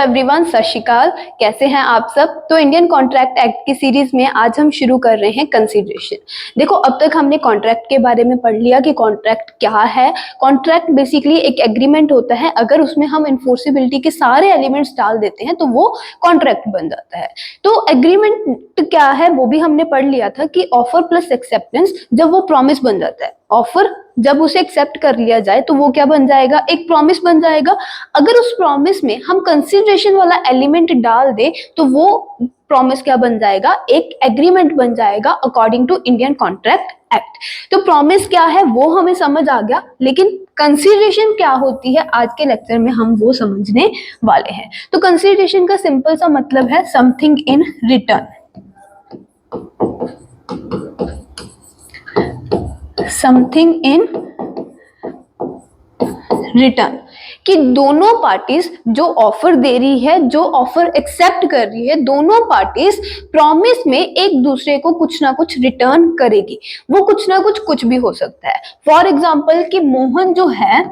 Everyone, सत श्री अकाल। कैसे हैं आप सब। तो इंडियन कॉन्ट्रैक्ट एक्ट की सीरीज में आज हम शुरू कर रहे हैं कंसीडरेशन। देखो, अब तक हमने कॉन्ट्रैक्ट के बारे में पढ़ लिया कि कॉन्ट्रैक्ट क्या है। कॉन्ट्रैक्ट बेसिकली एक एग्रीमेंट होता है, अगर उसमें हम इन्फोर्सिबिलिटी के सारे एलिमेंट्स डाल देते हैं तो वो कॉन्ट्रैक्ट बन जाता है। तो एग्रीमेंट क्या है वो भी हमने पढ़ लिया था कि ऑफर प्लस एक्सेप्टेंस जब वो प्रॉमिस बन जाता है, ऑफर जब उसे एक्सेप्ट कर लिया जाए तो वो क्या बन जाएगा, एक प्रॉमिस बन जाएगा। अगर उस प्रॉमिस में हम कंसीडरेशन वाला एलिमेंट डाल दे तो वो प्रॉमिस क्या बन जाएगा, एक एग्रीमेंट बन जाएगा according to Indian contract act. तो प्रॉमिस क्या है वो हमें समझ आ गया, लेकिन कंसीडरेशन क्या होती है आज के लेक्चर में हम वो समझने वाले हैं। तो कंसीडरेशन का सिंपल सा मतलब है something in return. Something in return कि दोनों पार्टीज जो ऑफर दे रही है, जो ऑफर एक्सेप्ट कर रही है, दोनों पार्टीज प्रॉमिस में एक दूसरे को कुछ ना कुछ रिटर्न करेगी। वो कुछ ना कुछ भी हो सकता है। फॉर एग्जाम्पल कि मोहन जो है,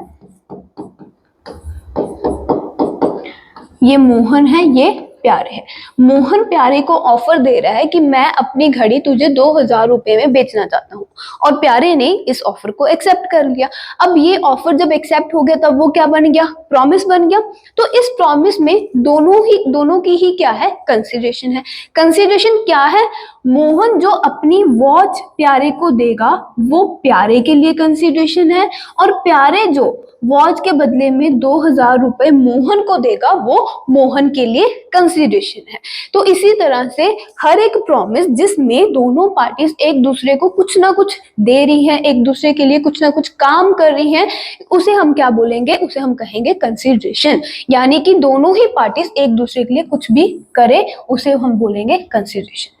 ये मोहन है, ये प्यारे है। मोहन प्यारे को ऑफर दे रहा है कि मैं अपनी घड़ी तुझे 2000 रुपए में बेचना चाहता हूँ, और प्यारे ने इस ऑफर को एक्सेप्ट कर लिया। अब ये ऑफर जब एक्सेप्ट हो गया तब वो क्या बन गया, प्रॉमिस बन गया। तो इस प्रॉमिस में दोनों की ही क्या है, कंसीडरेशन है। कंसीडरेशन क्या है, मोहन जो अपनी वॉच प्यारे को देगा वो प्यारे के लिए कंसीडरेशन है, और प्यारे जो वॉच के बदले में 2000 रुपए मोहन को देगा वो मोहन के लिए कंसीडरेशन है। तो इसी तरह से हर एक प्रॉमिस जिसमें दोनों पार्टीज एक दूसरे को कुछ ना कुछ दे रही हैं, एक दूसरे के लिए कुछ ना कुछ काम कर रही हैं, उसे हम क्या बोलेंगे, उसे हम कहेंगे कंसीडरेशन। यानी कि दोनों ही पार्टीज एक दूसरे के लिए कुछ भी करे उसे हम बोलेंगे कंसीडरेशन।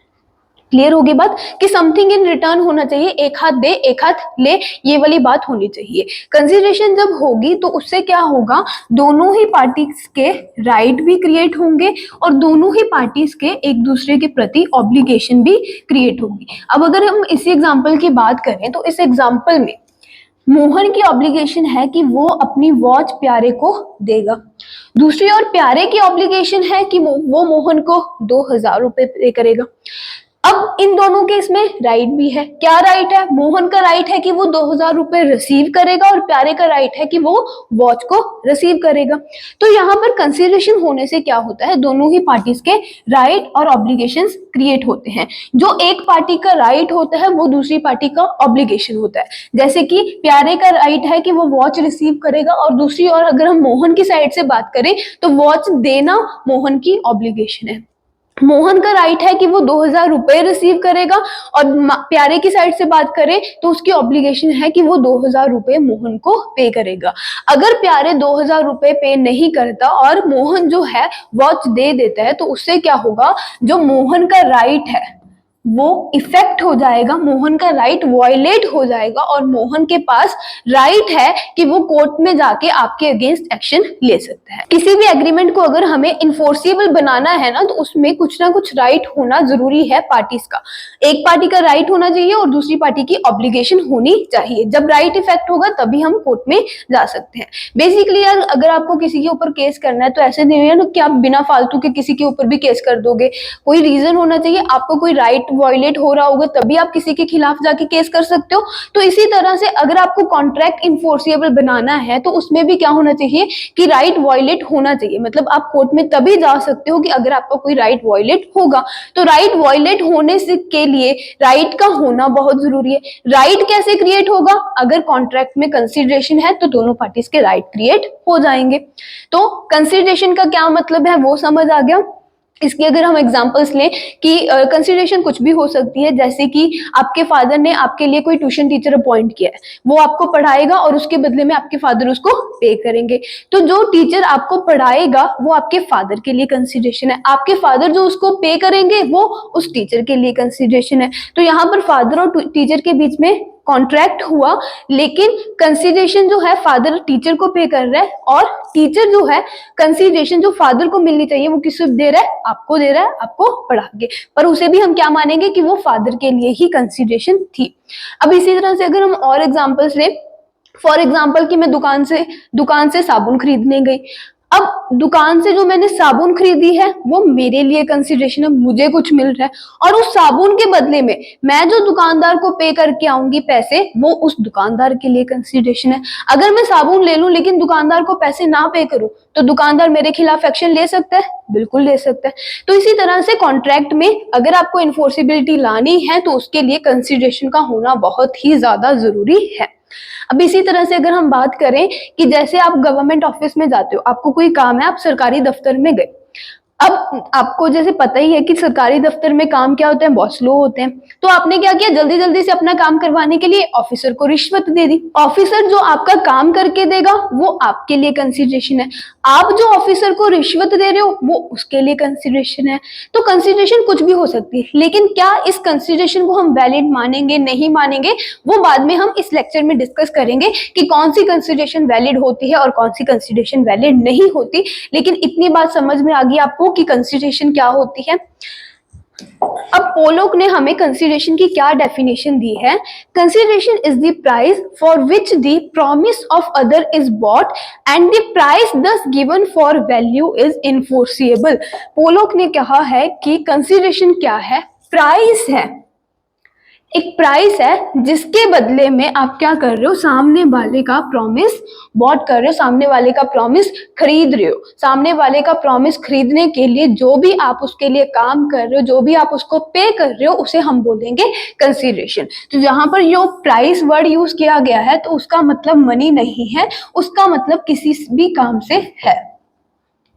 क्लियर होगी बात कि समथिंग इन रिटर्न होना चाहिए, एक हाथ दे एक हाथ ले, ये वाली बात होनी चाहिए। कंसीडरेशन जब होगी तो उससे क्या होगा, दोनों ही पार्टीज के राइट भी क्रिएट होंगे और दोनों ही पार्टीज के एक दूसरे के प्रति ऑब्लिगेशन भी क्रिएट होगी। अब अगर हम इसी एग्जाम्पल की बात करें तो इस एग्जाम्पल में मोहन की ऑब्लिगेशन है कि वो अपनी वॉच प्यारे को देगा। दूसरी ओर प्यारे की ऑब्लिगेशन है कि वो मोहन को 2000 रुपए पे करेगा। अब इन दोनों के इसमें राइट भी है। क्या राइट है, मोहन का राइट है कि वो 2000 रुपए रिसीव करेगा और प्यारे का राइट है कि वो वॉच को रिसीव करेगा। तो यहाँ पर कंसीडरेशन होने से क्या होता है, दोनों ही पार्टीज के राइट और ऑब्लिगेशंस क्रिएट होते हैं। जो एक पार्टी का राइट होता है वो दूसरी पार्टी का ऑब्लिगेशन होता है। जैसे कि प्यारे का राइट है कि वो वॉच रिसीव करेगा, और दूसरी ओर अगर हम मोहन की साइड से बात करें तो वॉच देना मोहन की ऑब्लिगेशन है। मोहन का राइट है कि वो 2000 रुपए रिसीव करेगा, और प्यारे की साइड से बात करें तो उसकी ऑब्लिगेशन है कि वो 2000 रुपए मोहन को पे करेगा। अगर प्यारे 2000 रुपए पे नहीं करता और मोहन जो है वॉच दे देता है तो उससे क्या होगा, जो मोहन का राइट है वो इफेक्ट हो जाएगा, मोहन का राइट वायलेट हो जाएगा, और मोहन के पास राइट है कि वो कोर्ट में जाके आपके अगेंस्ट एक्शन ले सकता है। किसी भी एग्रीमेंट को अगर हमें इन्फोर्सिबल बनाना है ना तो उसमें कुछ ना कुछ राइट होना जरूरी है पार्टीज का। एक पार्टी का राइट होना चाहिए और दूसरी पार्टी की ऑब्लिगेशन होनी चाहिए। जब राइट इफेक्ट होगा तभी हम कोर्ट में जा सकते हैं। बेसिकली यार, अगर आपको किसी के ऊपर केस करना है तो ऐसे नहीं है ना कि आप बिना फालतू के किसी के ऊपर भी केस कर दोगे। कोई रीजन होना चाहिए, आपको कोई राइट वायलेट हो रहा होगा तभी आप किसी के खिलाफ जाके केस कर सकते हो। तो इसी तरह से अगर आपको कॉन्ट्रैक्ट इन्फोर्सिबल बनाना है तो उसमें भी क्या होना चाहिए कि राइट वायलेट होना चाहिए। मतलब आप कोर्ट में तभी जा सकते हो कि अगर आपका कोई राइट वायलेट होगा। तो राइट वायलेट होने से के लिए राइट का होना बहुत जरूरी है। राइट कैसे क्रिएट होगा, अगर कॉन्ट्रैक्ट में कंसीडरेशन है तो दोनों पार्टीज के राइट क्रिएट हो जाएंगे। तो कंसीडरेशन का क्या मतलब है वो समझ आ गया। इसकी अगर हम एग्जांपल्स लें कि कंसीडरेशन कुछ भी हो सकती है, जैसे कि आपके फादर ने आपके लिए कोई ट्यूशन टीचर अपॉइंट किया है, वो आपको पढ़ाएगा और उसके बदले में आपके फादर उसको पे करेंगे। तो जो टीचर आपको पढ़ाएगा वो आपके फादर के लिए कंसीडरेशन है, आपके फादर जो उसको पे करेंगे वो उस टीचर के लिए कंसीडरेशन है। तो यहाँ पर फादर और टीचर के बीच में कॉन्ट्रैक्ट हुआ, लेकिन कंसीडरेशन जो है फादर टीचर को पे कर रहा है, और टीचर जो है कंसीडरेशन जो फादर को मिलनी चाहिए वो किसको दे रहा है, आपको दे रहा है, आपको पढ़ा के। पर उसे भी हम क्या मानेंगे कि वो फादर के लिए ही कंसीडरेशन थी। अब इसी तरह से अगर हम और एग्जांपल्स लें, फॉर एग्जांपल कि मैं दुकान से साबुन खरीदने गई। अब दुकान से जो मैंने साबुन खरीदी है वो मेरे लिए कंसिडरेशन है, मुझे कुछ मिल रहा है, और उस साबुन के बदले में मैं जो दुकानदार को पे करके आऊंगी पैसे, वो उस दुकानदार के लिए कंसिडरेशन है। अगर मैं साबुन ले लूं लेकिन दुकानदार को पैसे ना पे करूं तो दुकानदार मेरे खिलाफ एक्शन ले सकता है, बिल्कुल ले सकता है। तो इसी तरह से कॉन्ट्रैक्ट में अगर आपको इन्फोर्सिबिलिटी लानी है तो उसके लिए कंसिडरेशन का होना बहुत ही ज्यादा जरूरी है। अब इसी तरह से अगर हम बात करें कि जैसे आप गवर्नमेंट ऑफिस में जाते हो, आपको कोई काम है, आप सरकारी दफ्तर में गए। अब आपको जैसे पता ही है कि सरकारी दफ्तर में काम क्या होते हैं, बहुत स्लो होते हैं। तो आपने क्या किया, जल्दी जल्दी से अपना काम करवाने के लिए ऑफिसर को रिश्वत दे दी। ऑफिसर जो आपका काम करके देगा वो आपके लिए कंसिडरेशन है, आप जो ऑफिसर को रिश्वत दे रहे हो वो उसके लिए कंसिडरेशन है। तो कंसिडरेशन कुछ भी हो सकती है, लेकिन क्या इस कंसिडरेशन को हम वैलिड मानेंगे नहीं मानेंगे वो बाद में हम इस लेक्चर में डिस्कस करेंगे कि कौन सी कंसिडरेशन वैलिड होती है और कौन सी कंसिडरेशन वैलिड नहीं होती। लेकिन इतनी बात समझ में आ गई आपको कि कंसिडरेशन क्या होती है। अब पोलोक ने हमें कंसिडरेशन की क्या डेफिनेशन दी है। Consideration is the price for which the promise of other is bought and the price दस given for value is enforceable. पोलोक ने कहा है कि कंसिडरेशन क्या है, प्राइस है, एक प्राइस है जिसके बदले में आप क्या कर रहे हो, सामने वाले का प्रॉमिस बॉट कर रहे हो, सामने वाले का प्रॉमिस खरीद रहे हो। सामने वाले का प्रॉमिस खरीदने के लिए जो भी आप उसके लिए काम कर रहे हो, जो भी आप उसको पे कर रहे हो, उसे हम बोलेंगे कंसिडरेशन। तो यहाँ पर जो प्राइस वर्ड यूज किया गया है तो उसका मतलब मनी नहीं है, उसका मतलब किसी भी काम से है।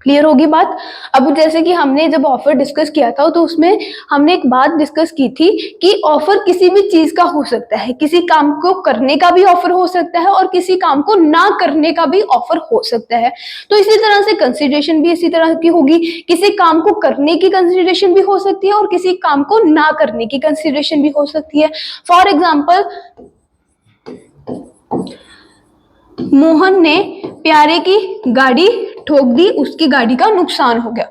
क्लियर होगी बात। अब जैसे कि हमने जब ऑफर डिस्कस किया था तो उसमें हमने एक बात डिस्कस की थी कि ऑफर किसी भी चीज का हो सकता है, किसी काम को करने का भी ऑफर हो सकता है और किसी काम को ना करने का भी ऑफर हो सकता है। तो इसी तरह से कंसिडरेशन भी इसी तरह की होगी, किसी काम को करने की कंसिडरेशन भी हो सकती है और किसी काम को ना करने की कंसिडरेशन भी हो सकती है। फॉर एग्जाम्पल, मोहन ने प्यारे की गाड़ी ठोक दी, उसकी गाड़ी का नुकसान हो गया।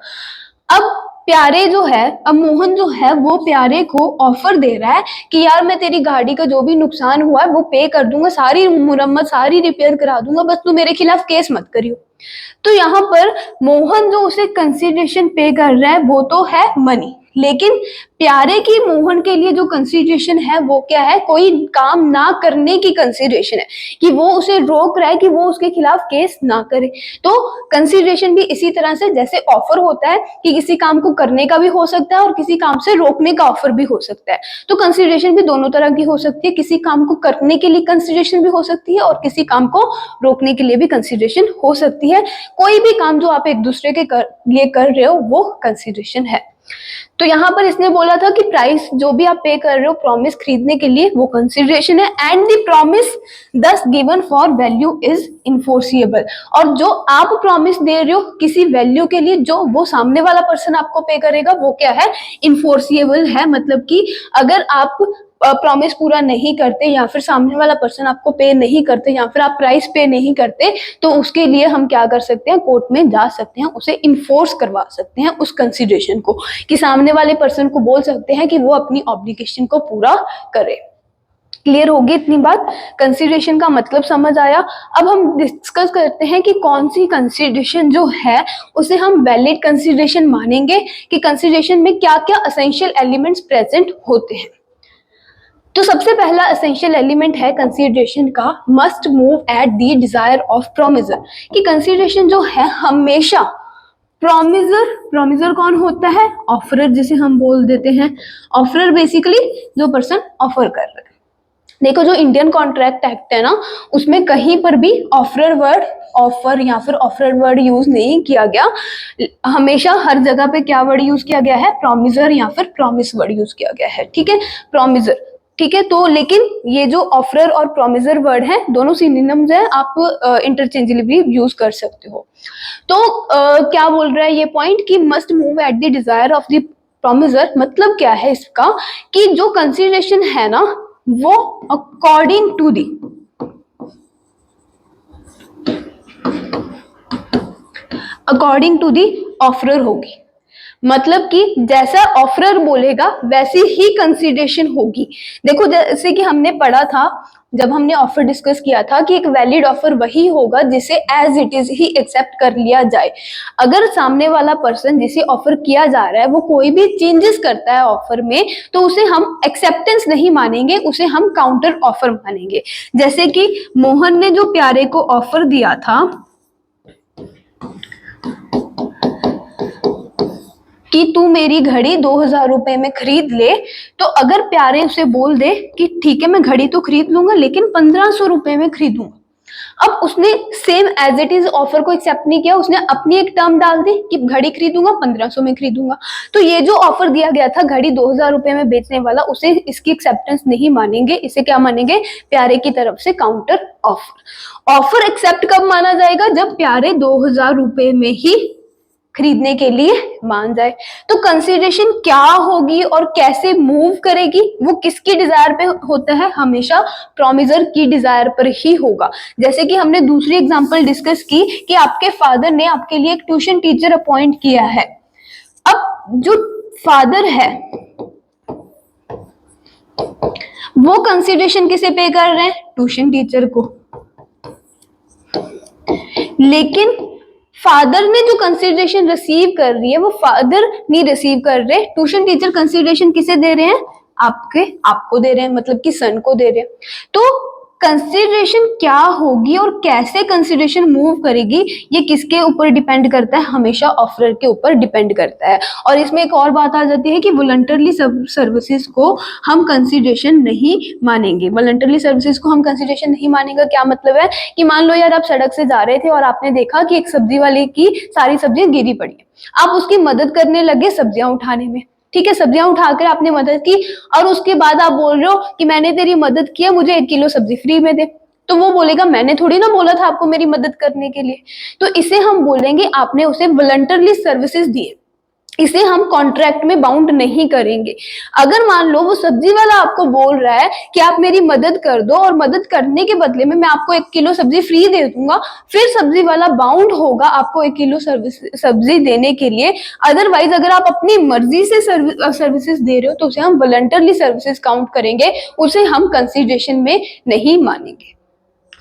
अब प्यारे जो है, अब मोहन जो है वो प्यारे को ऑफर दे रहा है कि यार मैं तेरी गाड़ी का जो भी नुकसान हुआ है वो पे कर दूंगा, सारी मुरम्मत सारी रिपेयर करा दूंगा, बस तू मेरे खिलाफ केस मत करियो। तो यहाँ पर मोहन जो उसे कंसिडरेशन पे कर रहा है वो तो है मनी, लेकिन प्यारे की मोहन के लिए जो कंसिडरेशन है वो क्या है, कोई काम ना करने की कंसिडरेशन है, कि वो उसे रोक रहा है कि वो उसके खिलाफ केस ना करे। तो कंसिडरेशन भी इसी तरह से, जैसे ऑफर होता है कि किसी काम को करने का भी हो सकता है और किसी काम से रोकने का ऑफर भी हो सकता है, तो कंसिडरेशन भी दोनों तरह की हो सकती है, किसी काम को करने के लिए कंसिडरेशन भी हो सकती है और किसी काम को रोकने के लिए भी कंसिडरेशन हो सकती है। कोई भी काम जो आप एक दूसरे के लिए कर रहे हो वो कंसिडरेशन है। तो यहाँ पर इसने बोला था कि प्राइस जो भी आप पे कर रहे हो प्रॉमिस खरीदने के लिए वो कंसिडरेशन है, एंड द प्रॉमिस दस given for value is enforceable. और जो आप प्रॉमिस दे रहे हो किसी वैल्यू के लिए, जो वो सामने वाला पर्सन आपको पे करेगा वो क्या है, इनफोर्सिएबल है। मतलब कि अगर आप प्रॉमिस पूरा नहीं करते या फिर सामने वाला पर्सन आपको पे नहीं करते या फिर आप प्राइस पे नहीं करते तो उसके लिए हम क्या कर सकते हैं, कोर्ट में जा सकते हैं, उसे इन्फोर्स करवा सकते हैं उस कंसिडरेशन को, कि सामने वाले पर्सन को बोल सकते हैं कि वो अपनी ऑब्लिगेशन को पूरा करे। क्लियर होगी इतनी बात, कंसिडरेशन का मतलब समझ आया। अब हम डिस्कस करते हैं कि कौन सी कंसिडरेशन जो है उसे हम वैलिड कंसिडरेशन मानेंगे, कि कंसिडरेशन में क्या क्या एसेंशियल एलिमेंट्स प्रेजेंट होते हैं। तो सबसे पहला एसेंशियल एलिमेंट है कंसिडरेशन का, must move at the desire of promisor, कि कंसिडरेशन जो है हमेशा प्रोमिसर कौन होता है, ऑफरर जिसे हम बोल देते हैं। ऑफरर बेसिकली जो पर्सन ऑफर कर रहा है। देखो जो इंडियन कॉन्ट्रैक्ट एक्ट है ना, उसमें कहीं पर भी ऑफरर वर्ड, ऑफर या फिर ऑफरर वर्ड यूज नहीं किया गया, हमेशा हर जगह पे क्या वर्ड यूज किया गया है, प्रोमिसर या फिर प्रॉमिस वर्ड यूज किया गया है। ठीक है, प्रोमिसर, ठीक है। तो लेकिन ये जो ऑफरर और प्रोमिसर वर्ड है दोनों सिनोनिम्स है, आप इंटरचेंजेबली यूज कर सकते हो। तो क्या बोल रहा है ये पॉइंट कि must move at the desire of the promisor, मतलब क्या है इसका, कि जो कंसिडरेशन है ना वो अकॉर्डिंग टू दी ऑफरर होगी। मतलब कि जैसा ऑफरर बोलेगा वैसी ही कंसिडरेशन होगी। देखो जैसे कि हमने पढ़ा था जब हमने ऑफर डिस्कस किया था कि एक वैलिड ऑफर वही होगा जिसे एज इट इज ही एक्सेप्ट कर लिया जाए। अगर सामने वाला पर्सन जिसे ऑफर किया जा रहा है वो कोई भी चेंजेस करता है ऑफर में, तो उसे हम एक्सेप्टेंस नहीं मानेंगे, उसे हम काउंटर ऑफर मानेंगे। जैसे कि मोहन ने जो प्यारे को ऑफर दिया था कि तू मेरी घड़ी 2000 रुपए में खरीद ले, तो अगर प्यारे उसे बोल दे कि ठीक है मैं घड़ी तो खरीद लूंगा लेकिन 1500 रुपए में खरीदूंगा, अब उसने same as it is offer को एक्सेप्ट नहीं किया, उसने अपनी एक टर्म डाल दी कि घड़ी खरीदूंगा 1500 में खरीदूंगा। तो ये जो ऑफर दिया गया था घड़ी 2000 रुपए में बेचने वाला, उसे इसकी एक्सेप्टेंस नहीं मानेंगे, इसे क्या मानेंगे, प्यारे की तरफ से काउंटर ऑफर। ऑफर एक्सेप्ट कब माना जाएगा, जब प्यारे 2000 रुपए में ही खरीदने के लिए मान जाए। तो कंसीडरेशन क्या होगी और कैसे मूव करेगी, वो किसकी डिजायर पे होता है, हमेशा प्रोमिसर की डिजायर पर ही होगा। जैसे कि हमने दूसरी एग्जांपल डिस्कस की कि आपके फादर ने आपके लिए एक ट्यूशन टीचर अपॉइंट किया है। अब जो फादर है वो कंसीडरेशन किसे पे कर रहे हैं, ट्यूशन टीचर को। लेकिन फादर ने जो कंसीडरेशन रिसीव कर रही है वो फादर नहीं रिसीव कर रहे, ट्यूशन टीचर कंसीडरेशन किसे दे रहे हैं, आपको दे रहे हैं, मतलब कि सन को दे रहे हैं। तो कंसीडरेशन क्या होगी और कैसे कंसीडरेशन मूव करेगी, ये किसके ऊपर डिपेंड करता है, हमेशा ऑफरर के ऊपर डिपेंड करता है। और इसमें एक और बात आ जाती है कि वॉलंटरली सर्विसेज को हम कंसीडरेशन नहीं मानेंगे। वॉलंटरली सर्विसेज को हम कंसीडरेशन नहीं मानेंगे, क्या मतलब है कि मान लो यार आप सड़क से जा रहे थे और आपने देखा कि एक सब्जी वाले की सारी सब्जियां गिरी पड़ी है, आप उसकी मदद करने लगे सब्जियां उठाने में, ठीक है, सब्जियां उठाकर आपने मदद की और उसके बाद आप बोल रहे हो कि मैंने तेरी मदद किया, मुझे 1 किलो सब्जी फ्री में दे। तो वो बोलेगा मैंने थोड़ी ना बोला था आपको मेरी मदद करने के लिए। तो इसे हम बोलेंगे आपने उसे वॉलंटरली सर्विसेज दिए, इसे हम कॉन्ट्रैक्ट में बाउंड नहीं करेंगे। अगर मान लो वो सब्जी वाला आपको बोल रहा है कि आप मेरी मदद कर दो और मदद करने के बदले में मैं आपको 1 किलो सब्जी फ्री दे दूंगा, फिर सब्जी वाला बाउंड होगा आपको 1 किलो सब्जी देने के लिए। अदरवाइज अगर आप अपनी मर्जी से सर्विसेज दे रहे हो तो उसे हम वॉलंटरली सर्विसेज काउंट करेंगे, उसे हम कंसीडरेशन में नहीं मानेंगे।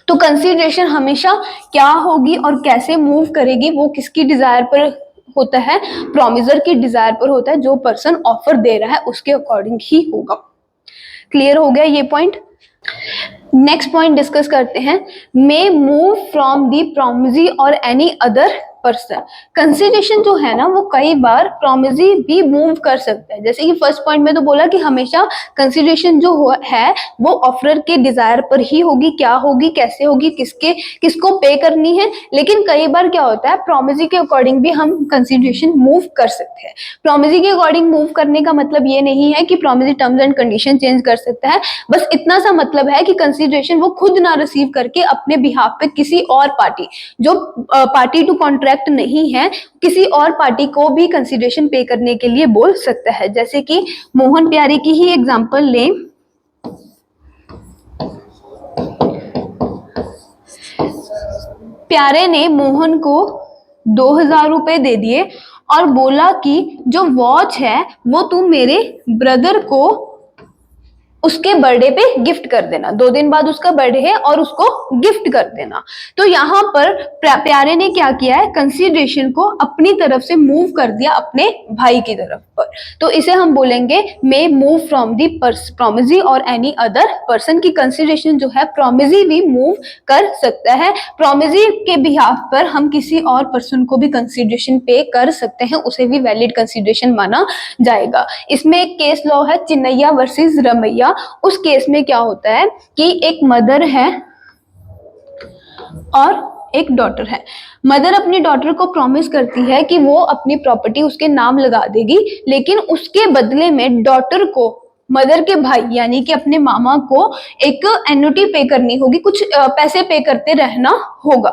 तो कंसीडरेशन हमेशा क्या होगी और कैसे मूव करेगी, वो किसकी डिजायर पर होता है, प्रोमिसर की डिजायर पर होता है, जो पर्सन ऑफर दे रहा है उसके अकॉर्डिंग ही होगा। क्लियर हो गया ये पॉइंट। नेक्स्ट पॉइंट डिस्कस करते हैं, मे मूव फ्रॉम दी प्रोमिसी और एनी अदर पर्सन। कंसीडरेशन जो है ना वो कई बार प्रोमिसी भी मूव कर सकता है। जैसे कि फर्स्ट पॉइंट में तो बोला कि हमेशा कंसीडरेशन जो है वो ऑफरर के डिजायर पर ही होगी, क्या होगी, कैसे होगी, किसको पे करनी है। लेकिन कई बार क्या होता है, प्रोमिसी के अकॉर्डिंग भी हम कंसीडरेशन मूव कर सकते हैं। प्रोमिसी के अकॉर्डिंग मूव करने का मतलब ये नहीं है कि promisee terms and condition change कर सकता है, बस इतना सा मतलब है कि कंसीडरेशन वो खुद ना रिसीव करके अपने बिहाफ पे किसी और पार्टी, जो पार्टी टू कॉन्ट्रैक्ट नहीं है, किसी और पार्टी को भी कंसीडरेशन पे करने के लिए बोल सकता है। जैसे कि मोहन प्यारे की ही एग्जांपल लें, प्यारे ने मोहन को 2000 रुपए दे दिए और बोला कि जो वॉच है वो तुम मेरे ब्रदर को उसके बर्थडे पे गिफ्ट कर देना, 2 दिन बाद उसका बर्थडे है और उसको गिफ्ट कर देना। तो यहाँ पर प्यारे ने क्या किया है, कंसीडरेशन को अपनी तरफ से मूव कर दिया अपने भाई की तरफ पर। तो इसे हम बोलेंगे मे मूव फ्रॉम दी प्रोमिसी और एनी अदर पर्सन की कंसीडरेशन जो है प्रोमिसी भी मूव कर सकता है। प्रोमिसी के बिहाफ पर हम किसी और पर्सन को भी कंसीडरेशन पे कर सकते हैं, उसे भी वैलिड कंसीडरेशन माना जाएगा। इसमें एक केस लॉ है चिन्नैया वर्सेस रमैया। उस केस में क्या होता है कि एक मदर है और एक डॉटर है। मदर अपनी डॉटर को प्रॉमिस करती है कि वो अपनी प्रॉपर्टी उसके नाम लगा देगी, लेकिन उसके बदले में डॉटर को मदर के भाई यानी कि अपने मामा को एक एन्युटी पे करनी होगी, कुछ पैसे पे करते रहना होगा।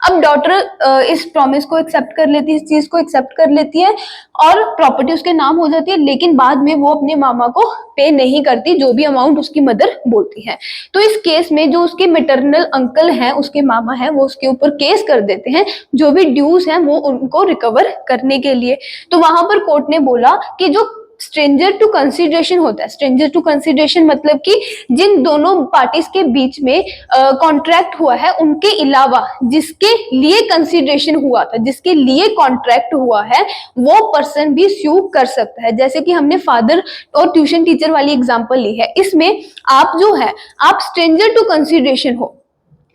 अब डॉटर इस प्रॉमिस को एक्सेप्ट कर लेती है, इस चीज को एक्सेप्ट कर लेती है और प्रॉपर्टी उसके नाम हो जाती है, लेकिन बाद में वो अपने मामा को पे नहीं करती जो भी अमाउंट उसकी मदर बोलती है। तो इस केस में जो उसके मैटरनल अंकल हैं, उसके मामा हैं, वो उसके ऊपर केस कर देते हैं, जो भी ड्यूज हैं वो उनको रिकवर करने के लिए। तो वहां पर कोर्ट ने बोला कि जो स्ट्रेंजर टू कंसिडरेशन होता है। स्ट्रेंजर टू कंसिडरेशन मतलब कि जिन दोनों पार्टीज के बीच में कॉन्ट्रैक्ट हुआ है उनके अलावा जिसके लिए कंसिडरेशन हुआ था, जिसके लिए कॉन्ट्रैक्ट हुआ है, वो पर्सन भी स्यू कर सकता है। जैसे कि हमने फादर और ट्यूशन टीचर वाली एग्जांपल ली है, इसमें आप जो है आप स्ट्रेंजर टू कंसिडरेशन हो,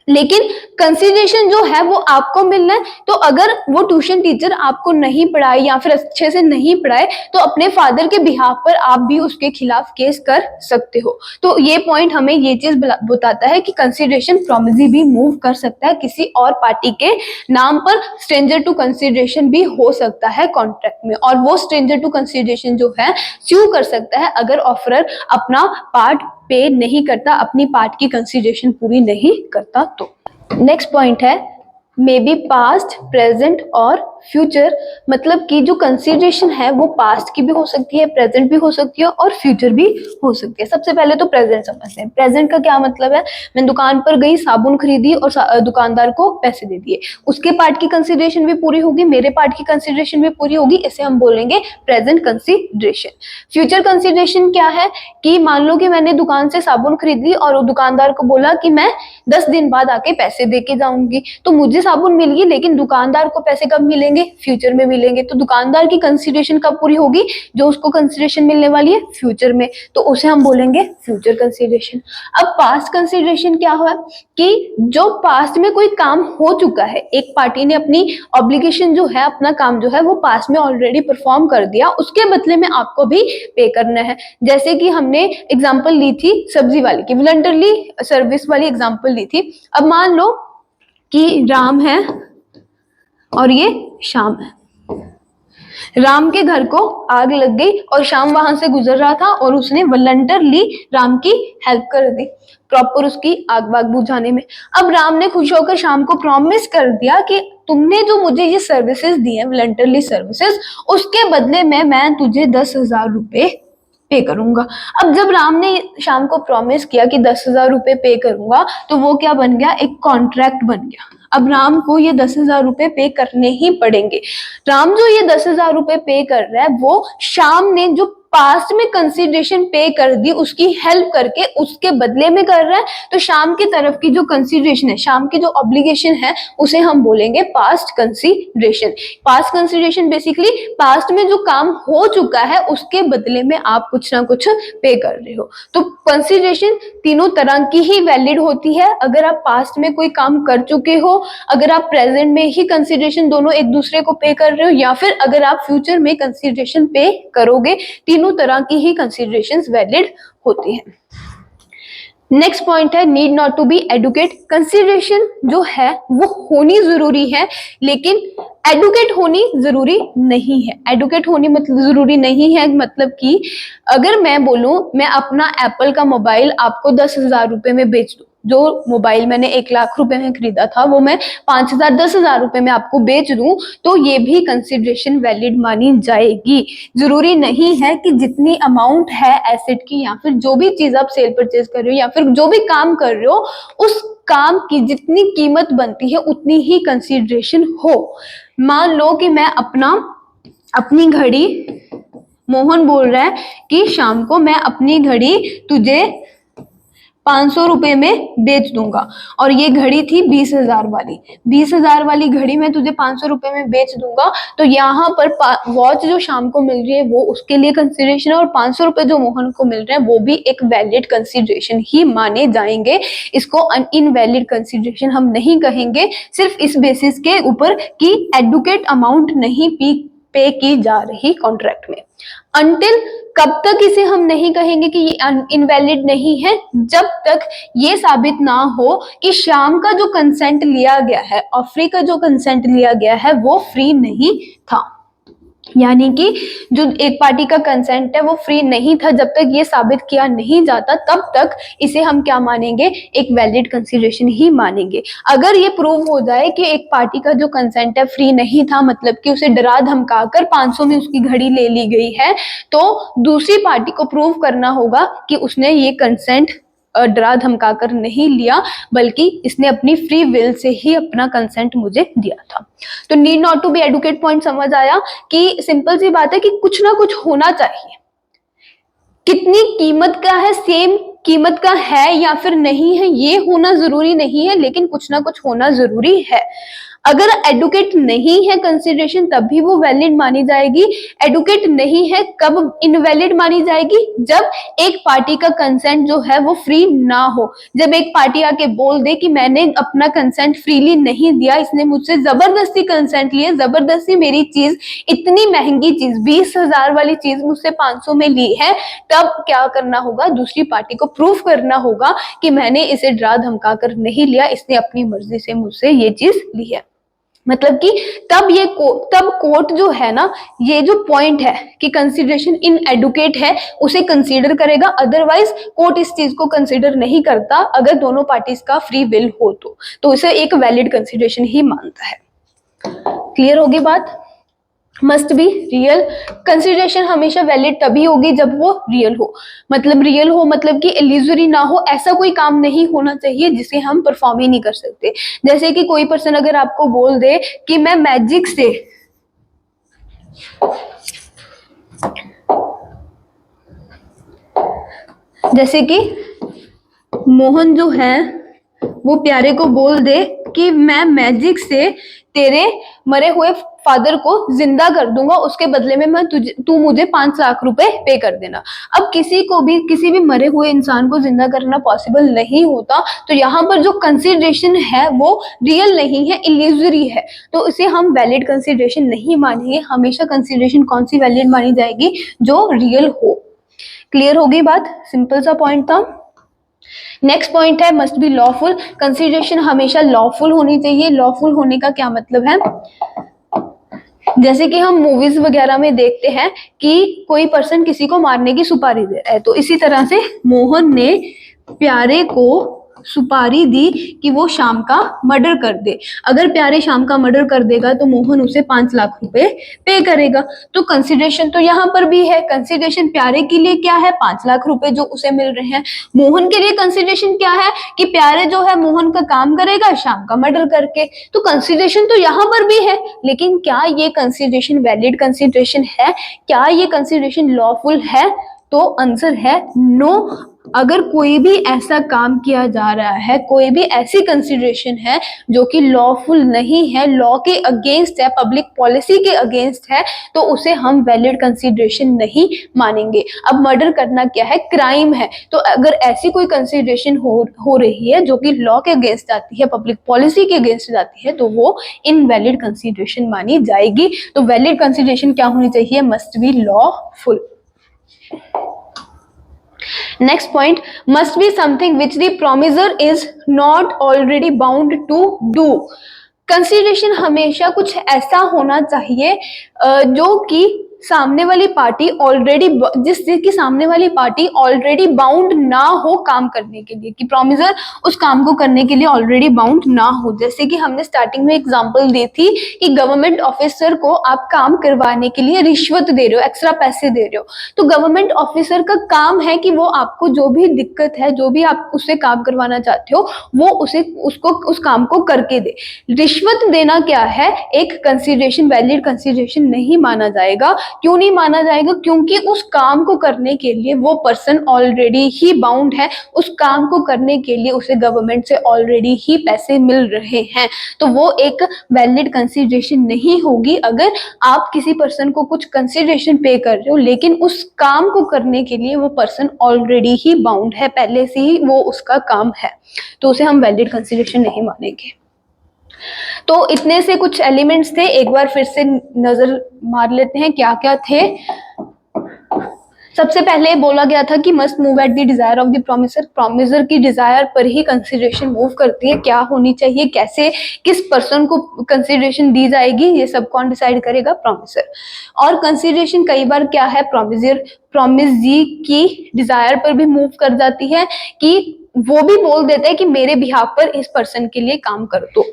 लेकिन कंसिडरेशन जो है वो आपको मिलना है। तो अगर वो ट्यूशन टीचर आपको नहीं पढ़ाए या फिर अच्छे से नहीं पढ़ाए तो अपने फादर के बिहाफ पर आप भी उसके खिलाफ केस कर सकते हो। तो ये पॉइंट हमें ये चीज बताता है कि कंसिडरेशन प्रॉमिसी भी मूव कर सकता है किसी और पार्टी के नाम पर। स्ट्रेंजर टू कंसिडरेशन भी हो सकता है कॉन्ट्रैक्ट में, और वो स्ट्रेंजर टू कंसिडरेशन जो है स्यू कर सकता है अगर ऑफरर अपना पार्ट पे नहीं करता, अपनी पार्ट की कंसिडरेशन पूरी नहीं करता तो। नेक्स्ट पॉइंट है मे बी पास्ट, प्रेजेंट और फ्यूचर। मतलब कि जो कंसिडरेशन है वो पास्ट की भी हो सकती है, प्रेजेंट भी हो सकती है और फ्यूचर भी हो सकती है। सबसे पहले तो प्रेजेंट समझते हैं। प्रेजेंट का क्या मतलब है, मैं दुकान पर गई, साबुन खरीदी और दुकानदार को पैसे दे दिए, उसके पार्ट की कंसिडरेशन भी पूरी होगी, मेरे पार्ट की कंसिडरेशन भी पूरी होगी, इसे हम बोलेंगे प्रेजेंट कंसिडरेशन। फ्यूचर कंसिडरेशन क्या है कि मान लो कि मैंने दुकान से साबुन खरीद ली और दुकानदार को बोला कि मैं 10 दिन बाद आके पैसे दे के जाऊंगी, तो मुझे साबुन मिल गई लेकिन दुकानदार को पैसे कब मिलेंगे, फ्यूचर में मिलेंगे। तो दुकानदार की कंसिडरेशन कब पूरी होगी, जो उसको कंसिडरेशन मिलने वाली है फ्यूचर में, तो उसे हम बोलेंगे फ्यूचर कंसिडरेशन। अब पास्ट कंसिडरेशन क्या हुआ कि जो पास्ट में कोई काम हो चुका है, एक पार्टी ने अपनी ऑब्लिगेशन जो है, अपना काम जो है वो पास्ट में ऑलरेडी परफॉर्म कर दिया, उसके बदले में आपको भी पे करना है। जैसे कि हमने एग्जांपल ली थी सब्जी वाली की, वॉलंटरली सर्विस वाली एग्जांपल ली थी। अब मान लो कि राम है और ये श्याम है। राम के घर को आग लग गई और श्याम वहां से गुजर रहा था और उसने वॉलंटरली राम की हेल्प कर दी प्रॉपर उसकी आग वाग बुझाने में। अब राम ने खुश होकर श्याम को प्रॉमिस कर दिया कि तुमने जो मुझे ये सर्विसेज दी है, वॉलंटरली सर्विसेज, उसके बदले में मैं तुझे 10,000 रुपए पे करूंगा। अब जब राम ने श्याम को प्रॉमिस किया कि 10,000 रुपए पे करूंगा, तो वो क्या बन गया, एक कॉन्ट्रैक्ट बन गया। अब राम को ये 10,000 रुपए पे करने ही पड़ेंगे। राम जो ये 10,000 रुपए पे कर रहा है वो श्याम ने जो पास्ट में कंसिडरेशन पे कर दी उसकी हेल्प करके उसके बदले में कर रहा है। तो श्याम की तरफ की जो कंसिडरेशन है, श्याम की जो ऑब्लिगेशन है, उसे हम बोलेंगे past consideration. Past consideration basically past में जो काम हो चुका है उसके बदले में आप कुछ ना कुछ पे कर रहे हो। तो कंसिडरेशन तीनों तरह की ही वैलिड होती है। अगर आप पास्ट में कोई काम कर चुके हो, अगर आप प्रेजेंट में ही कंसिडरेशन दोनों एक दूसरे को पे कर रहे हो, या फिर अगर आप फ्यूचर में कंसिडरेशन पे करोगे, तीनों तरह की ही कंसिडरेशंस वैलिड होती हैं। नेक्स्ट पॉइंट है need not to be adequate. Consideration जो है वो होनी जरूरी है, लेकिन एडुकेट होनी जरूरी नहीं है। एडुकेट होनी मतलब जरूरी नहीं है, मतलब कि अगर मैं बोलूं मैं अपना एप्पल का मोबाइल आपको 10,000 रुपए में बेच दूं, जो मोबाइल मैंने 1,00,000 रुपए में खरीदा था वो मैं 5,000 10,000 रुपए में आपको बेच दूं, तो ये भी कंसिडरेशन वैलिड मानी जाएगी। जरूरी नहीं है कि जितनी अमाउंट है एसेट की या फिर जो भी चीज आप सेल परचेज कर रहे हो या फिर जो भी काम कर रहे हो, उस काम की जितनी कीमत बनती है उतनी ही कंसिडरेशन हो। मान लो कि मैं अपनी घड़ी, मोहन बोल रहा है कि शाम को मैं अपनी घड़ी तुझे 500 रुपए में बेच दूंगा, और ये घड़ी थी 20,000 वाली। 20,000 वाली घड़ी मैं तुझे 500 रुपए में बेच दूंगा, तो यहाँ पर वॉच जो शाम को मिल रही है वो उसके लिए कंसिडरेशन है, और 500 रुपए जो मोहन को मिल रहे हैं वो भी एक वैलिड कंसिडरेशन ही माने जाएंगे। इसको इनवैलिड कंसिडरेशन हम नहीं कहेंगे, सिर्फ इस बेसिस के ऊपर कि एडुकेट अमाउंट नहीं पे की जा रही कॉन्ट्रैक्ट में। अनटिल कब तक इसे हम नहीं कहेंगे कि ये इनवैलिड नहीं है, जब तक ये साबित ना हो कि श्याम का जो कंसेंट लिया गया है, ऑफरी का जो कंसेंट लिया गया है वो फ्री नहीं था। यानी कि जो एक पार्टी का कंसेंट है वो फ्री नहीं था, जब तक ये साबित किया नहीं जाता तब तक इसे हम क्या मानेंगे, एक वैलिड कंसिडरेशन ही मानेंगे। अगर ये प्रूव हो जाए कि एक पार्टी का जो कंसेंट है फ्री नहीं था, मतलब कि उसे डरा धमका कर 500 में उसकी घड़ी ले ली गई है, तो दूसरी पार्टी को प्रूव करना होगा कि उसने ये कंसेंट डरा धमका कर नहीं लिया, बल्कि इसने अपनी फ्री विल से ही अपना कंसेंट मुझे दिया था। तो need not to be adequate point समझ आया कि सिंपल सी बात है कि कुछ ना कुछ होना चाहिए। कितनी कीमत का है, सेम कीमत का है या फिर नहीं है, ये होना जरूरी नहीं है, लेकिन कुछ ना कुछ होना जरूरी है। अगर एडुकेट नहीं है कंसिडरेशन तब भी वो वैलिड मानी जाएगी। एडुकेट नहीं है कब इनवैलिड मानी जाएगी, जब एक पार्टी का कंसेंट जो है वो फ्री ना हो। जब एक पार्टी आके बोल दे कि मैंने अपना कंसेंट फ्रीली नहीं दिया, इसने मुझसे जबरदस्ती कंसेंट लिया, जबरदस्ती मेरी चीज, इतनी महंगी चीज 20,000 वाली चीज मुझसे 500 में ली है, तब क्या करना होगा, दूसरी पार्टी को प्रूफ करना होगा कि मैंने इसे डरा धमका कर नहीं लिया, इसने अपनी मर्जी से मुझसे ये चीज ली है। मतलब कि तब कोर्ट जो है ना, ये जो पॉइंट है कि कंसिडरेशन इन एडुकेट है उसे कंसीडर करेगा, अदरवाइज कोर्ट इस चीज को कंसीडर नहीं करता अगर दोनों पार्टीज का फ्री विल हो तो इसे एक वैलिड कंसिडरेशन ही मानता है। क्लियर होगी बात? Must be real. कंसिडरेशन हमेशा वैलिड तभी होगी जब वो रियल हो। मतलब रियल हो मतलब कि इल्यूजरी ना हो, ऐसा कोई काम नहीं होना चाहिए जिसे हम परफॉर्म ही नहीं कर सकते। जैसे कि कोई पर्सन अगर आपको बोल दे कि मैं मैजिक से जैसे कि मोहन जो है वो प्यारे को बोल दे कि मैं मैजिक से तेरे मरे हुए फादर को जिंदा कर दूंगा, उसके बदले में तू मुझे 5 लाख रुपए पे कर देना। अब किसी भी मरे हुए इंसान को जिंदा करना पॉसिबल नहीं होता, तो यहाँ पर जो कंसिडरेशन है वो रियल नहीं है, इल्यूजरी है, तो इसे हम वैलिड कंसिडरेशन नहीं मानेंगे। हमेशा कंसिडरेशन कौन सी वैलिड मानी जाएगी, जो रियल हो। क्लियर होगी बात? सिंपल सा पॉइंट था। नेक्स्ट पॉइंट है मस्ट बी लॉफुल। कंसिडरेशन हमेशा लॉफुल होनी चाहिए। लॉफुल होने का क्या मतलब है, जैसे कि हम मूवीज वगैरह में देखते हैं कि कोई पर्सन किसी को मारने की सुपारी दे रहा है, तो इसी तरह से मोहन ने प्यारे को सुपारी दी कि वो शाम का मर्डर कर दे। अगर प्यारे शाम का मर्डर कर देगा तो मोहन उसे 5 लाख रुपए पे करेगा। तो कंसिडरेशन तो यहाँ पर भी है। कंसिडरेशन प्यारे के लिए क्या है, 5 लाख रुपए जो उसे मिल रहे हैं। मोहन के लिए कंसिडरेशन क्या है कि प्यारे जो है मोहन का काम करेगा शाम का मर्डर करके। तो कंसिडरेशन तो यहाँ पर भी है, लेकिन क्या ये कंसिडरेशन वैलिड कंसिडरेशन है, क्या ये कंसिडरेशन लॉफुल है? तो आंसर है नो। अगर कोई भी ऐसा काम किया जा रहा है, कोई भी ऐसी कंसिडरेशन है जो कि लॉफुल नहीं है, लॉ के अगेंस्ट है, पब्लिक पॉलिसी के अगेंस्ट है, तो उसे हम वैलिड कंसिडरेशन नहीं मानेंगे। अब मर्डर करना क्या है, क्राइम है, तो अगर ऐसी कोई कंसिडरेशन हो रही है जो कि लॉ के अगेंस्ट जाती है, पब्लिक पॉलिसी के अगेंस्ट जाती है, तो वो इनवैलिड कंसिडरेशन मानी जाएगी। तो वैलिड कंसिडरेशन क्या होनी चाहिए, must be lawful. Next point, must be something which the promiser is not already bound to do. Consideration हमेशा कुछ ऐसा होना चाहिए जो कि सामने वाली पार्टी ऑलरेडी, जिसकी सामने वाली पार्टी ऑलरेडी बाउंड ना हो काम करने के लिए, कि प्रॉमिसर उस काम को करने के लिए ऑलरेडी बाउंड ना हो। जैसे कि हमने स्टार्टिंग में एग्जांपल दी थी कि गवर्नमेंट ऑफिसर को आप काम करवाने के लिए रिश्वत दे रहे हो, एक्स्ट्रा पैसे दे रहे हो, तो गवर्नमेंट ऑफिसर का काम है कि वो आपको जो भी दिक्कत है, जो भी आप उससे काम करवाना चाहते हो, वो उसको उस काम को करके दे। रिश्वत देना क्या है, एक कंसिडरेशन, वैलिड कंसिडरेशन नहीं माना जाएगा। क्यों नहीं माना जाएगा? क्योंकि उस काम को करने के लिए वो पर्सन ऑलरेडी ही बाउंड है, उस काम को करने के लिए उसे गवर्नमेंट से ऑलरेडी ही पैसे मिल रहे हैं, तो वो एक वैलिड कंसिडरेशन नहीं होगी। अगर आप किसी पर्सन को कुछ कंसिडरेशन पे कर रहे हो लेकिन उस काम को करने के लिए वो पर्सन ऑलरेडी ही बाउंड है, पहले से ही वो उसका काम है, तो उसे हम वैलिड कंसिडरेशन नहीं मानेंगे। तो इतने से कुछ एलिमेंट्स थे, एक बार फिर से नजर मार लेते हैं क्या क्या थे। सबसे पहले बोला गया था कि must move at the desire of the promiser. Promiser की डिजायर पर ही कंसिडरेशन मूव करती है। क्या होनी चाहिए, कैसे, किस पर्सन को कंसिडरेशन दी जाएगी, ये सब कौन डिसाइड करेगा, प्रॉमिसर। और कंसिडरेशन कई बार क्या है, प्रॉमिसजी की डिजायर पर भी मूव कर जाती है कि वो भी बोल देता है कि मेरे बिहाफ पर इस पर्सन के लिए काम कर दो।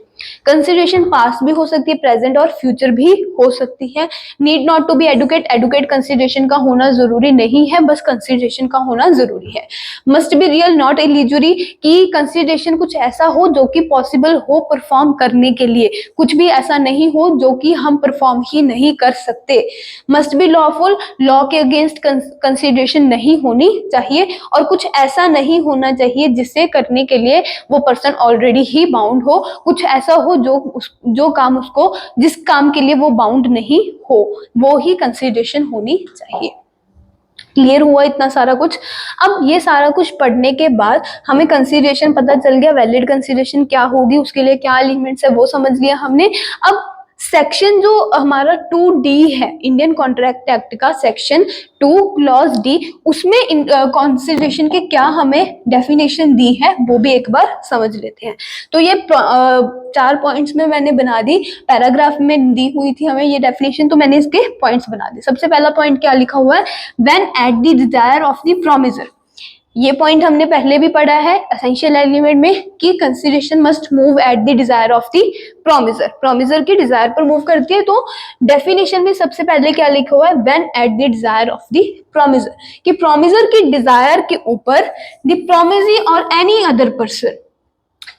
कंसिडरेशन पास्ट भी हो सकती है, प्रेजेंट और फ्यूचर भी हो सकती है। Need not to be adequate, adequate consideration का होना जरूरी नहीं है, बस कंसिडरेशन का होना जरूरी है। Must be real not illusory, कि कंसिडरेशन कुछ ऐसा हो जो कि पॉसिबल हो परफॉर्म करने के लिए, कुछ भी ऐसा नहीं हो जो कि हम परफॉर्म ही नहीं कर सकते। मस्ट बी लॉफुल, लॉ के अगेंस्ट कंसिडरेशन नहीं होनी चाहिए, और कुछ ऐसा नहीं होना चाहिए जिससे करने के लिए वो पर्सन ऑलरेडी ही बाउंड हो, कुछ ऐसा हो जो काम उसको, जिस काम के लिए वो बाउंड नहीं हो, वो ही कंसिडरेशन होनी चाहिए। क्लियर हुआ इतना सारा कुछ? अब ये सारा कुछ पढ़ने के बाद हमें कंसिडरेशन पता चल गया, वैलिड कंसिडरेशन क्या होगी, उसके लिए क्या एलिमेंट्स है वो समझ लिया हमने। अब सेक्शन जो हमारा 2D है इंडियन कॉन्ट्रैक्ट एक्ट का, सेक्शन 2 क्लॉज डी, उसमें कंसिडरेशन के क्या हमें डेफिनेशन दी है वो भी एक बार समझ लेते हैं। तो ये 4 पॉइंट्स में मैंने बना दी, पैराग्राफ में दी हुई थी हमें ये डेफिनेशन, तो मैंने इसके पॉइंट्स बना दिए। सबसे पहला पॉइंट क्या लिखा हुआ है, when eight the desire of the promisor. ये पॉइंट हमने पहले भी पढ़ा है एसेंशियल एलिमेंट में, कि consideration must move at the desire of the promisor, promisor की डिजायर पर मूव करती है। तो डेफिनेशन में सबसे पहले क्या लिखा हुआ है, when eight the desire of the promisor, कि प्रोमिसर की डिजायर के ऊपर द प्रोमिसी और एनी अदर पर्सन,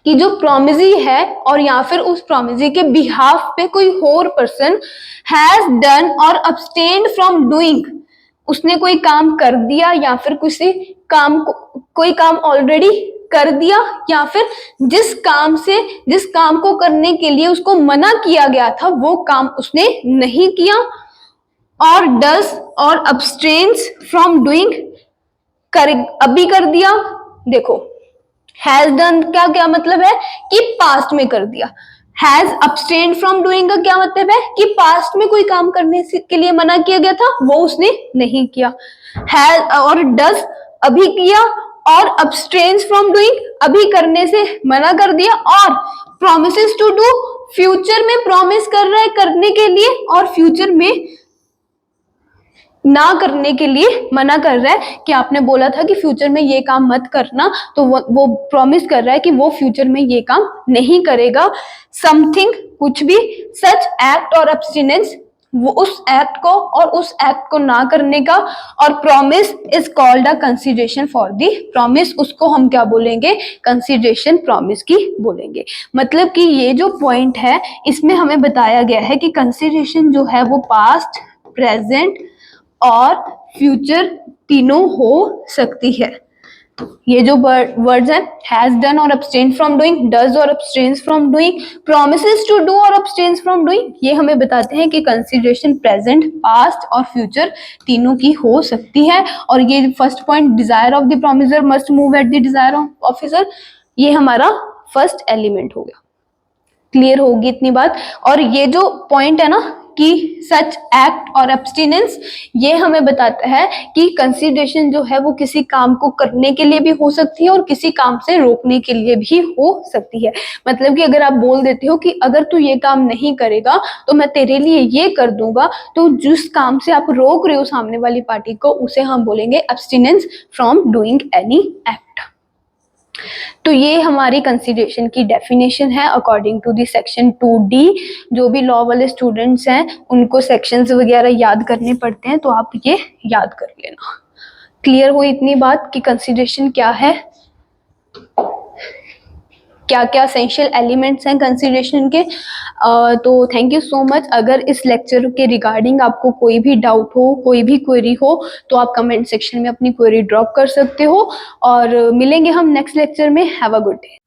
कि जो प्रोमिसी है और या फिर उस प्रोमिसी के बिहाफ पे कोई और पर्सन हैज डन और अब्सटेन्ड फ्रॉम डूइंग, उसने कोई काम कर दिया या फिर किसी काम को, कोई काम ऑलरेडी कर दिया, या फिर जिस काम को करने के लिए उसको मना किया गया था वो काम उसने नहीं किया, और डज और अब्सटेन्स फ्रॉम डूइंग, अभी कर दिया। देखो हैज डन का क्या मतलब है कि पास्ट में कर दिया, हैज अब्सटेन्ड फ्रॉम डूइंग का क्या मतलब है कि पास्ट में कोई काम करने के लिए मना किया गया था वो उसने नहीं किया। हैज और डज अभी किया, और अब्सटेन्स फ्रॉम डूइंग अभी करने से मना कर दिया, और प्रोमिसेस टू डू फ्यूचर में प्रॉमिस कर रहा है करने के लिए, और फ्यूचर में ना करने के लिए मना कर रहा है, कि आपने बोला था कि फ्यूचर में ये काम मत करना, तो वो प्रॉमिस कर रहा है कि वो फ्यूचर में ये काम नहीं करेगा। समथिंग कुछ भी, सच एक्ट और अब्सटिनेंस, वो उस एक्ट को और उस एक्ट को ना करने का, और promise is called a consideration for the promise, उसको हम क्या बोलेंगे, कंसिडरेशन प्रॉमिस की बोलेंगे। मतलब कि ये जो पॉइंट है इसमें हमें बताया गया है कि कंसिडरेशन जो है वो पास्ट, प्रेजेंट और फ्यूचर तीनों हो सकती है। ये जो वर्ड्स हैं, हैज डन और अब्सटेन फ्रॉम डूइंग, डज और abstains from doing, promises to do और अब्सटेन्स फ्रॉम डूइंग, ये हमें बताते हैं कि कंसिडरेशन प्रेजेंट, पास्ट और फ्यूचर तीनों की हो सकती है। और ये first point, desire of the promisor must move at the desire of officer, ये हमारा फर्स्ट एलिमेंट हो गया। क्लियर होगी इतनी बात? और ये जो पॉइंट है ना कि सच एक्ट और एब्स्टिनेंस, ये हमें बताता है कि कंसिडरेशन जो है वो किसी काम को करने के लिए भी हो सकती है और किसी काम से रोकने के लिए भी हो सकती है। मतलब कि अगर आप बोल देते हो कि अगर तू ये काम नहीं करेगा तो मैं तेरे लिए ये कर दूंगा, तो जिस काम से आप रोक रहे हो सामने वाली पार्टी को, उसे हम बोलेंगे abstinence from doing any act. तो ये हमारी कंसिडरेशन की डेफिनेशन है according to the section 2D। जो भी लॉ वाले स्टूडेंट्स हैं उनको सेक्शंस वगैरह याद करने पड़ते हैं, तो आप ये याद कर लेना। क्लियर हुई इतनी बात कि कंसिडरेशन क्या है, क्या क्या एसेंशियल एलिमेंट्स हैं कंसिडरेशन के। तो थैंक यू सो मच। अगर इस लेक्चर के रिगार्डिंग आपको कोई भी डाउट हो, कोई भी क्वेरी हो, तो आप कमेंट सेक्शन में अपनी क्वेरी ड्रॉप कर सकते हो, और मिलेंगे हम नेक्स्ट लेक्चर में। Have a good day.